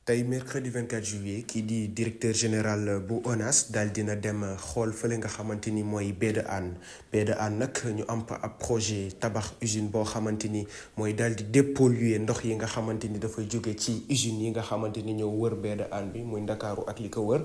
tey mercredi 24 juillet kii di directeur général bu ONAS daal dina dem xool fële nga xamante ni mooy baie de Hann nag ñu am ab projet tabax usine boo xamante ni mooy daal di dépolluer ndox yi nga xamante ni dafay jóge ci usines yi nga xamante ni ñoo wër baie de Hann bi muy Ndakaaru ak li ko wër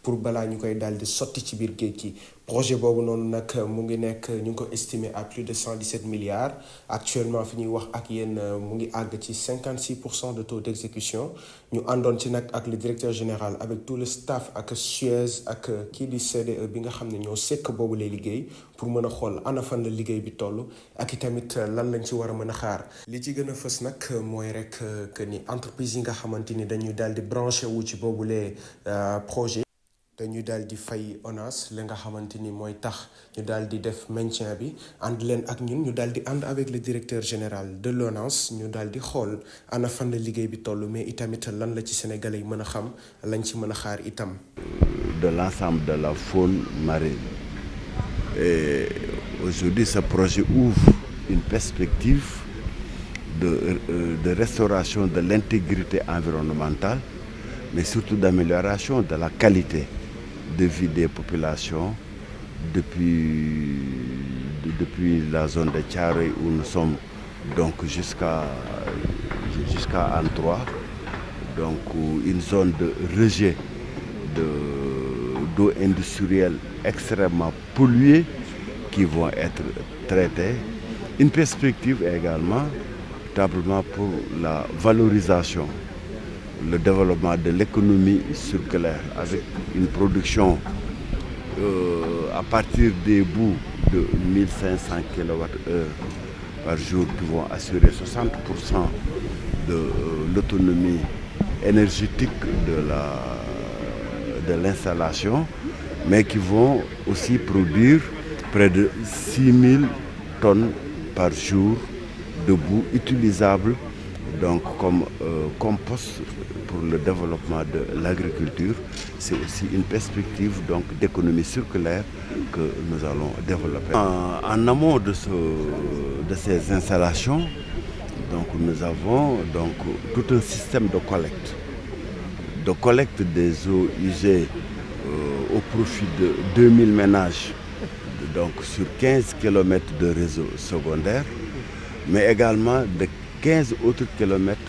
pour balaa ñu koy daal di sotti ci biir géej gi. projet boobu noonu nag mu ngi nekk ñu ngi ko estimé à plus de 117 milliards actuellement fi ñuy wax ak yéen mu ngi àgg ci 56% de taux d'exécution. ñu àndoon ci nag ak le directeur général avec tout le staff ak Suez ak kii di CDE bi nga xam ne ñoo sekk boobu lay liggéey pour mën a xool ana fan la liggéey bi toll ak itamit lan lañ ci war a mën a xaar. li ci gën a fës nag mooy rek que ni entreprise yi nga xamante ni dañuy daal di branché wu ci boobulee projet. dañuy daal di fay ONAS li nga xamante ni mooy tax ñu daal di def maintien bi ànd leen ak ñun ñu daal di ànd avec le directeur général de l'ONAS ñu daal di xool ana fan la liggéey bi toll mais itamit lan la ci Sénégalais yi mën a xam lañ ci mën a xaar itam. de l'ensemble de la faune marine. Et aujourd'hui, ce projet ouvre une perspective de restauration de l'intégrité environnementale, mais surtout d'amélioration de la qualité de vie des populations depuis la zone de Thiaroye où nous sommes donc jusqu'à Hann 3, donc une zone de rejet d'eau industrielle extrêmement polluée qui vont être traitées. Une perspective également notamment pour la valorisation, le développement de l'économie circulaire avec une production à partir des bouts de 1500 kWh par jour qui vont assurer 60% de l'autonomie énergétique de l'installation, mais qui vont aussi produire près de 6000 tonnes par jour de boue utilisable donc comme compost pour le développement de l'agriculture. C'est aussi une perspective donc d'économie circulaire que nous allons développer. En amont de ces installations, donc nous avons donc tout un système de collecte des eaux usées au profit de 2000 ménages, donc sur 15 km de réseau secondaire, mais également de 15 autres kilomètres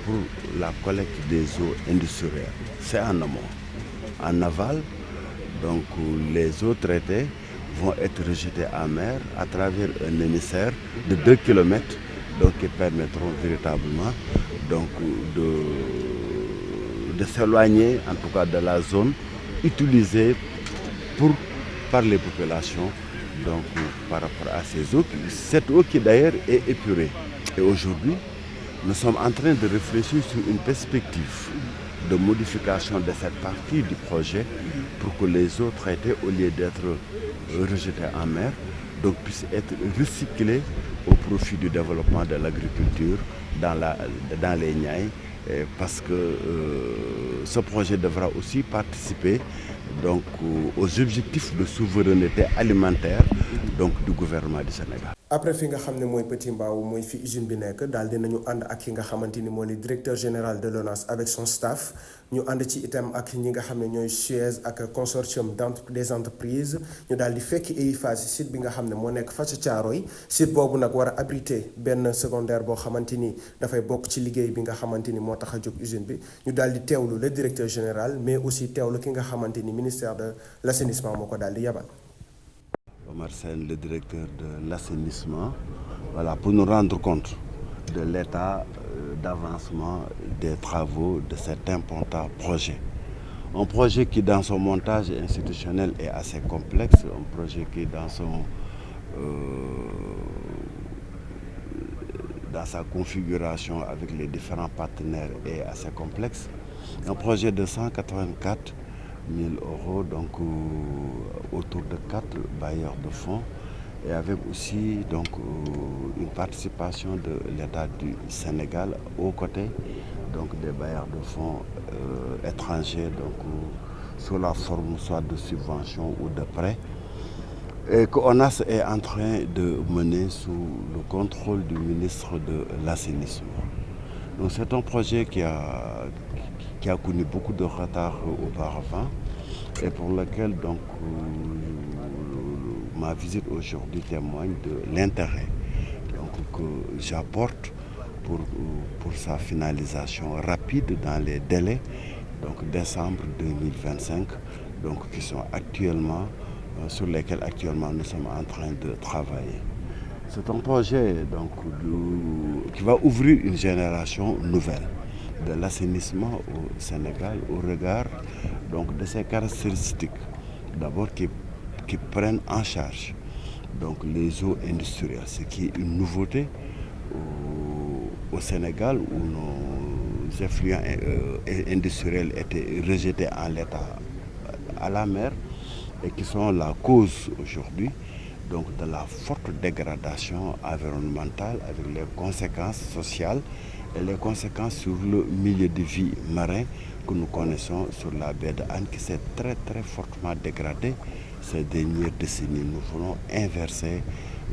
pour la collecte des eaux industrielles. C'est en amont. En aval, donc les eaux traitées vont être rejetées en mer à travers un émissaire de 2 km, donc qui permettront véritablement donc de s'éloigner en tout cas de la zone utilisée par les populations donc par rapport à ces eaux. Cette eau qui d'ailleurs est épurée. Et aujourd'hui, nous sommes en train de réfléchir sur une perspective de modification de cette partie du projet pour que les eaux traitées, au lieu d'être rejetées en mer, donc puissent être recyclées au profit du développement de l'agriculture dans les Niayes, parce que ce projet devra aussi participer donc aux objectifs de souveraineté alimentaire donc du gouvernement du Sénégal. après fi nga xam ne mooy Petit Mbao mooy fi usine bi nekk daal dinañu ànd ak ki nga xamante ni mooy le directeur général de l'ONAS avec son staff ñu ànd ci itam ak ñi nga xam ne ñooy Suez ak consortium des entreprises ñu daal di fekk Eiffage site bi nga xam ne moo nekk fa ca Thiaroye site boobu nag war a abriter benn secondaire boo xamante ni dafay bokk ci liggéey bi nga xamante ni moo tax a jóg usine bi ñu daal di teewlu le directeur général mais aussi teewlu ki nga xamante ni ministère de l'assainissement moo ko daal di yabal. Omar Sène, le directeur de l'assainissement, voilà, pour nous rendre compte de l'état d'avancement des travaux de cet important projet. Un projet qui, dans son montage institutionnel, est assez complexe, un projet qui, dans sa configuration avec les différents partenaires, est assez complexe. Un projet de 184 000 €, donc autour de 4 bailleurs de fonds, et avec aussi donc une participation de l'État du Sénégal aux côtés donc des bailleurs de fonds étrangers, donc sous la forme soit de subventions ou de prêts, et que ONAS est en train de mener sous le contrôle du ministre de l'Assainissement. Donc c'est un projet qui qui a connu beaucoup de retard auparavant et pour lequel donc ma visite aujourd'hui témoigne de l'intérêt donc, que j'apporte pour sa finalisation rapide dans les délais donc décembre 2025 donc qui sont actuellement sur lesquels actuellement nous sommes en train de travailler. C'est un projet donc qui va ouvrir une génération nouvelle de l'assainissement au Sénégal au regard donc de ses caractéristiques d'abord qui prennent en charge donc les eaux industrielles, ce qui est une nouveauté au Sénégal où nos effluents industriels étaient rejetés en l'état à la mer et qui sont la cause aujourd'hui donc de la forte dégradation environnementale avec les conséquences sociales et les conséquences sur le milieu de vie marin que nous connaissons sur la baie de Hann qui s'est très fortement dégradée ces dernières décennies. Nous voulons inverser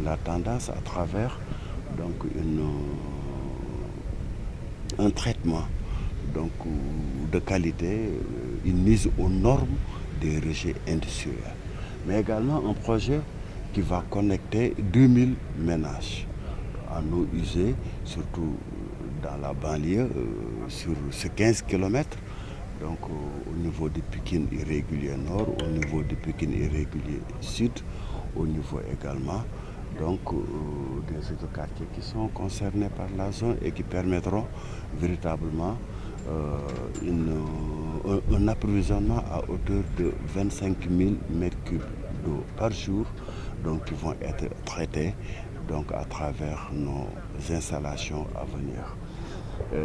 la tendance à travers donc un traitement donc, de qualité, une mise aux normes des rejets industriels, mais également un projet qui va connecter 2000 ménages en eau usée, surtout dans la banlieue, sur ce 15 km, donc au niveau du Pikine irrégulier nord, au niveau du Pikine irrégulier sud, au niveau également donc, des autres quartiers qui sont concernés par la zone et qui permettront véritablement un approvisionnement à hauteur de 25 000 m3 d'eau par jour donc, qui vont être traités donc, à travers nos installations à venir.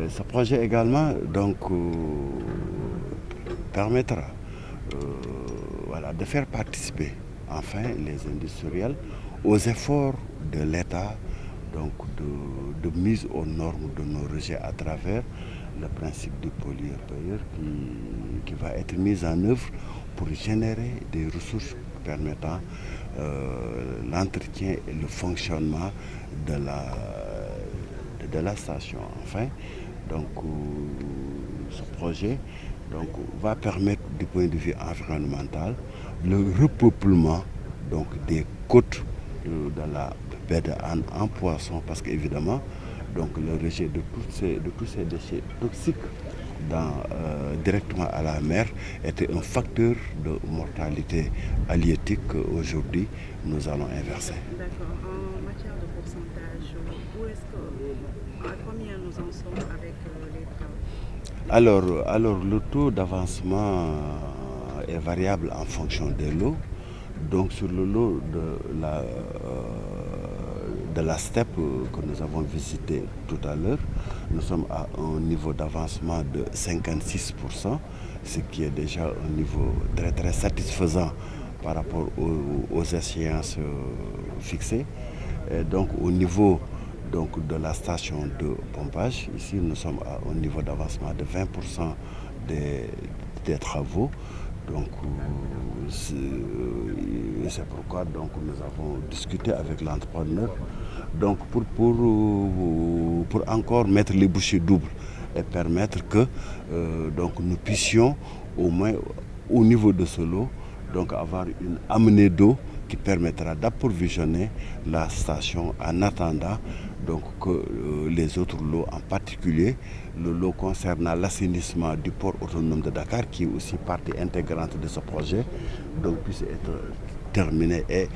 Ce projet également donc, permettra voilà, de faire participer enfin les industriels aux efforts de l'État donc de mise aux normes de nos rejets à travers le principe du pollueur-payeur qui va être mis en œuvre pour générer des ressources permettant l'entretien et le fonctionnement de la station. Enfin, donc, ce projet donc, va permettre du point de vue environnemental le repeuplement donc, des côtes de la baie de Hann en poisson parce qu'évidemment donc, le rejet de tous ces déchets toxiques directement à la mer était un facteur de mortalité halieutique qu'aujourd'hui nous allons inverser. D'accord. En matière de pourcentage, à combien nous en sommes avec les travaux? Alors le taux d'avancement est variable en fonction des lots. Donc sur le lot de la steppe que nous avons visité tout à l'heure, nous sommes à un niveau d'avancement de 56%, ce qui est déjà un niveau très satisfaisant par rapport aux échéances fixées. Et donc au niveau donc, de la station de pompage, ici nous sommes à un niveau d'avancement de 20% des travaux. Donc c'est pourquoi donc, nous avons discuté avec l'entrepreneur donc, pour encore mettre les bouchées doubles et permettre que donc, nous puissions au moins au niveau de ce lot donc, avoir une amenée d'eau qui permettra d'approvisionner la station en attendant donc, que les autres lots, en particulier le lot concernant l'assainissement du port autonome de Dakar, qui est aussi partie intégrante de ce projet, donc puisse être terminé et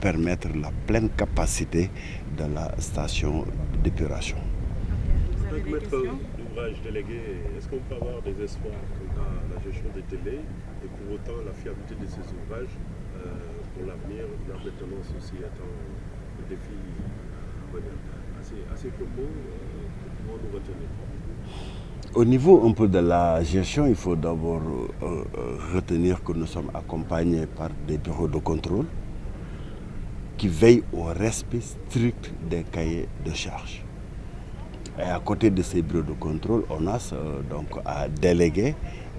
permettre la pleine capacité de la station d'épuration. Vous avez des questions? D'ouvrage délégué, est-ce qu'on peut avoir des espoirs quant à la gestion des délais et pour autant la fiabilité de ces ouvrages pour l'avenir, la maintenance aussi étant le défi à ces propos, comment nous retenir? Au niveau un peu de la gestion, il faut d'abord retenir que nous sommes accompagnés par des bureaux de contrôle qui veillent au respect strict des cahiers de charges. Et à côté de ces bureaux de contrôle, on a donc à déléguer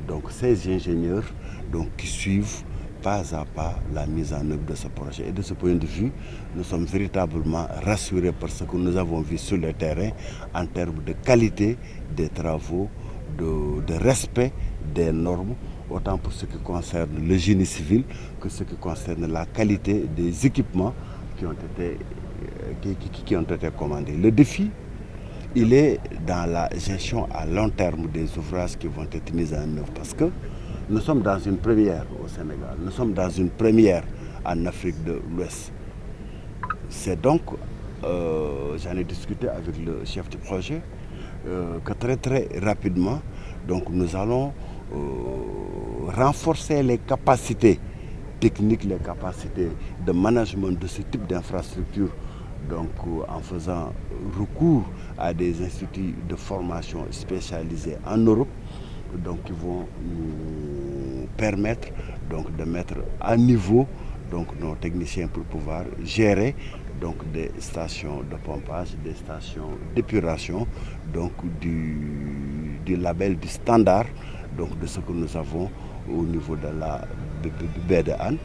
donc, ces ingénieurs donc, qui suivent pas à pas la mise en œuvre de ce projet. Et de ce point de vue, nous sommes véritablement rassurés par ce que nous avons vu sur le terrain en termes de qualité des travaux de respect des normes, autant pour ce qui concerne le génie civil que ce qui concerne la qualité des équipements qui ont été commandés. Le défi, il est dans la gestion à long terme des ouvrages qui vont être mis en œuvre, parce que nous sommes dans une première au Sénégal, nous sommes dans une première en Afrique de l'Ouest. C'est donc, j'en ai discuté avec le chef du projet, que très rapidement, donc nous allons renforcer les capacités techniques, les capacités de management de ce type d'infrastructure, donc en faisant recours à des instituts de formation spécialisés en Europe, donc qui vont nous permettre donc de mettre à niveau donc nos techniciens pour pouvoir gérer donc des stations de pompage, des stations d'épuration, donc du label, du standard, donc de ce que nous avons au niveau de la baie de Hann.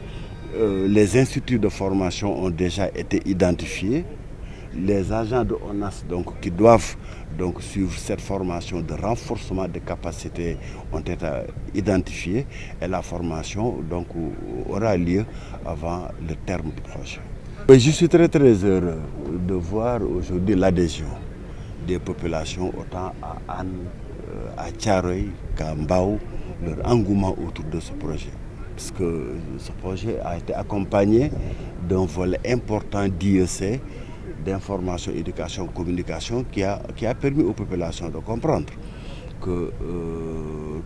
Les instituts de formation ont déjà été identifiés. Les agents de ONAS donc, qui doivent donc, suivre cette formation de renforcement des capacités ont été identifiés et la formation donc, aura lieu avant le terme du projet. Et je suis très heureux de voir aujourd'hui l'adhésion des populations autant à Hann, à Thiaroye qu'à Mbao, leur engouement autour de ce projet. Parce que ce projet a été accompagné d'un volet important d'IEC, d'information, éducation, communication, qui a permis aux populations de comprendre que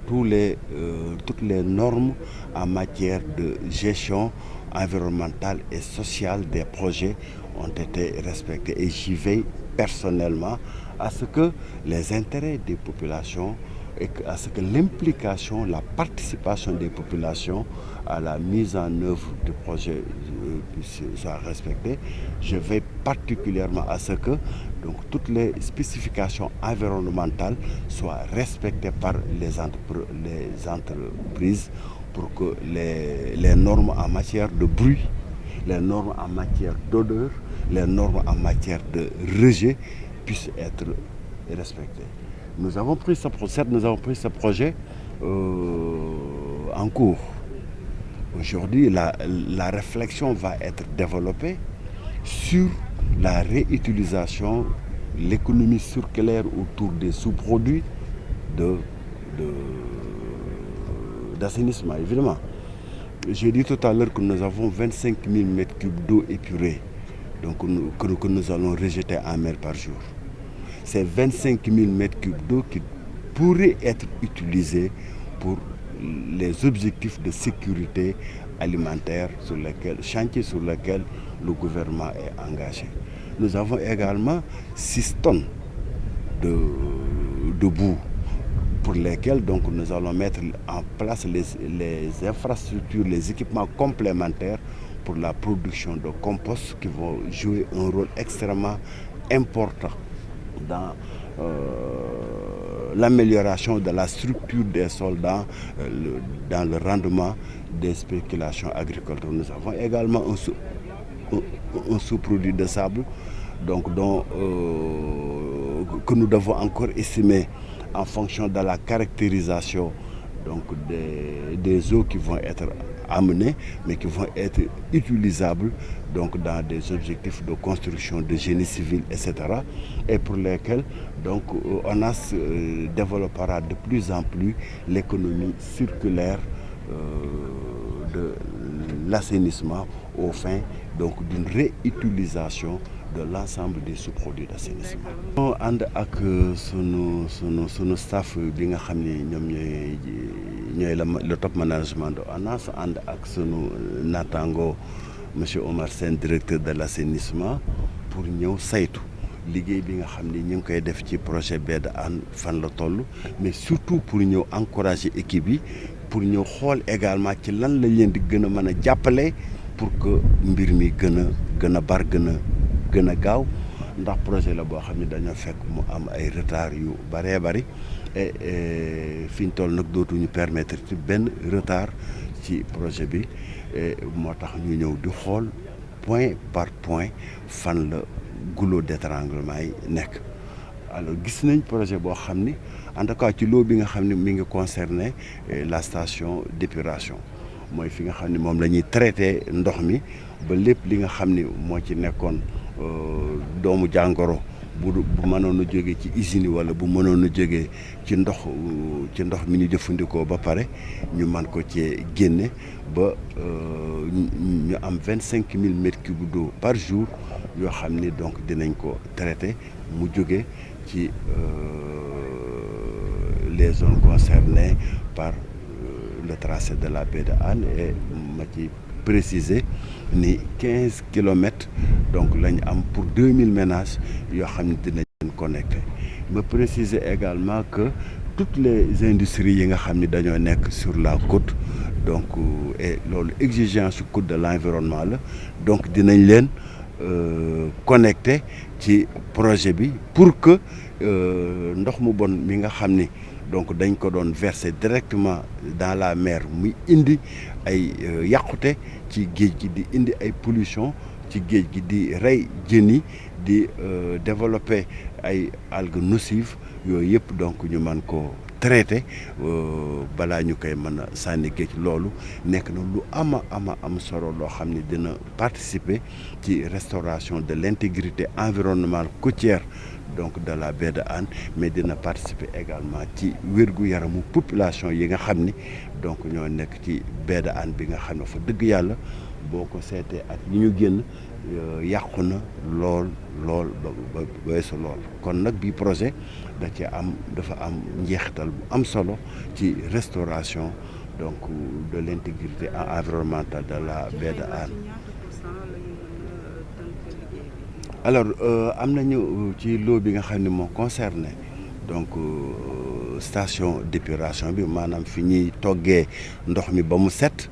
toutes les normes en matière de gestion environnementale et sociale des projets ont été respectées. Et j'y veille personnellement à ce que les intérêts des populations et à ce que l'implication, la participation des populations à la mise en œuvre du projet soit respectée. Je veille particulièrement à ce que donc, toutes les spécifications environnementales soient respectées par les entreprises pour que les normes en matière de bruit, les normes en matière d'odeur, les normes en matière de rejet puissent être respectées. Nous avons pris ce projet en cours. Aujourd'hui, la réflexion va être développée sur la réutilisation, l'économie circulaire autour des sous-produits d'assainissement, évidemment. J'ai dit tout à l'heure que nous avons 25 000 m3 d'eau épurée donc, que nous allons rejeter en mer par jour. C'est 25 000 m3 d'eau qui pourraient être utilisés pour les objectifs de sécurité alimentaire chantier sur lequel le gouvernement est engagé. Nous avons également 6 tonnes de boue pour lesquelles donc, nous allons mettre en place les infrastructures, les équipements complémentaires pour la production de compost qui vont jouer un rôle extrêmement important dans l'amélioration de la structure des sols dans le rendement des spéculations agricoles. Nous avons également un sous-produit de sable donc, que nous devons encore estimer en fonction de la caractérisation donc, des eaux qui vont être amenées, mais qui vont être utilisables donc, dans des objectifs de construction, de génie civil, etc. Et pour lesquels donc, ONAS développera de plus en plus l'économie circulaire de l'assainissement aux fins d'une réutilisation de l'ensemble des sous-produits d'assainissement. On ànd ak sunu staff bi nga xam ni ñoom ñooy le top management de ONAS ànd ak sunu naataango monsieur Omar Sène, directeur de l'assainissement, pour ñëw saytu liggéey bi nga xam ni ñu ngi koy def ci projet baie de Hann fan la toll, mais surtout pour ñëw encourager équipe yi pour ñëw xool également ci lan lañ leen di gën a mën a jàppale pour que mbir mi gën a bar gën a gaaw ndax projet la boo xam ne dañoo fekk mu am ay retard yu bëree bëri et fi ñu toll nag dootuñu permettre ci benn retard ci projet bi moo tax ñu ñëw di xool point par point fan la goulot d'étranglement yi nekk alors gis nañ projet boo xam ni en tout cas ci loo bi nga xam ni mi ngi concerné la station d'épuration mooy fi nga xam ni moom la ñuy traité ndox mi ba lépp li nga xam ni moo ci nekkoon doomu jàngoro bu mënoon a jógee ci usine wala bu mënoon a jógee ci ndox mi ñu jëfandikoo ba pare ñu man ko cee génne ba ñu am 25 000 mètres cubes d'eau par jour yoo xam ni donc dinañ ko traité mu jóge ci les zones concernées par le tracé de la baie de Hann et ma ci préciser ni 15 kilomètres donc lañ am pour 2000 ménages yoo xam ne dinañ leen connecté ma préciser également que toutes les industries yi nga xam ni dañoo nekk sur la côte donc et loolu exigence su code de l'environnement la donc dinañ leen connecté ci projet bi pour que ndox mu bon mi nga xam ni donc dañ ko doon verser directement dans la mer muy indi ay yàqute ci géej gi di indi ay pollution ci géej gi di rey jën yi di développer ay algues nocives yooyu yëpp donc ñu mën ko traité balaa ñu koy mën a sànni géej loolu nekk na lu am solo loo xam ne dina participer ci restauration de l'intégrité environnementale côtière donc de la baie de Hann mais dina participer également ci wér-gu-yaramu population yi nga xam ni donc ñoo nekk ci baie de Hann bi nga xam ne fa dëgg yàlla boo ko seetee ak ñi ñu génn yàqu na lool ba weesu lool kon nag bii projet dafa am njeexital bu am solo ci restauration donc de l'intégrité environnementale de la baie de Hann. Alors am nañu ci lot bi nga xam ne moo concerné donc station d'épuration bi maanaam fi ñuy toggee ndox mi ba mu set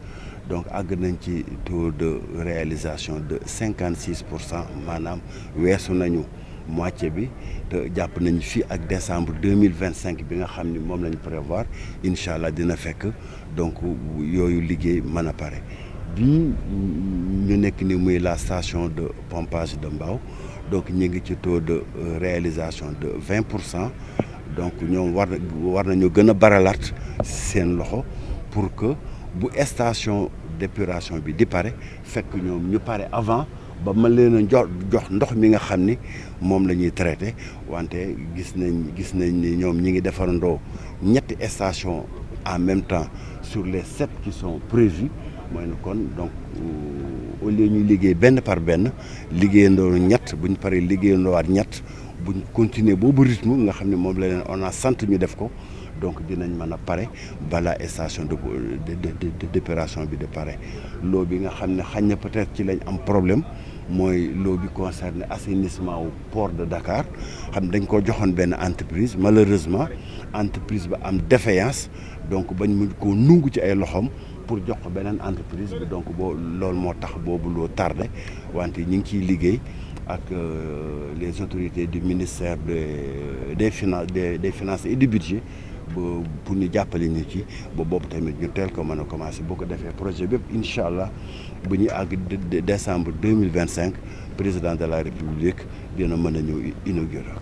donc àgg nañ ci taux de réalisation de 56% maanaam weesu nañu moitié bi te jàpp nañ fii ak décembre 2025 bi nga xam ni moom lañ prévoir incha allah dina fekk donc yooyu liggéey mën a pare bii ñu nekk ni muy la station de pompage de Mbao donc ñu ngi ci taux de réalisation de 20% donc ñoom war nañu gën a baralaat seen loxo pour que bu station d'épuration bi di pare fekk ñoom ñu pare avant ba mën leen a jox ndox mi nga xam ni moom la ñuy traité wante gis nañ ni ñoom ñi ngi defarandoo ñetti station en même temps sur les 7 qui sont prévues mooy ne kon donc au lieu ñuy liggéey benn par benn liggéeyandoo ñett buñ paree liggéeyandoowaat ñett buñ continuer boobu rythme nga xam ne moom la leen on a sant ñu def ko donc dinañ mën a pare balaa station d'épuration bi de pare loo bi nga xam ne xañ na peut-être ci lañ am problème mooy loo bi concerné assainissement au port de Dakar xam dañ ko joxoon benn entreprise malheureusement entreprise ba am défaillance donc bañ mujj koo nungu ci ay loxoom pour jox ko beneen entreprise bi donc loolu moo tax boobu loo tardé wante ñu ngi ciy liggéey ak les autorités du ministère des finances et du budget pour ñu jàppale ñu ci ba boobu tamit ñu teel ko mën a commencé boo ko defee projet bépp incha allah bu ñuy àgg décembre 2025 président de la république dina mën a ñëw inaugurer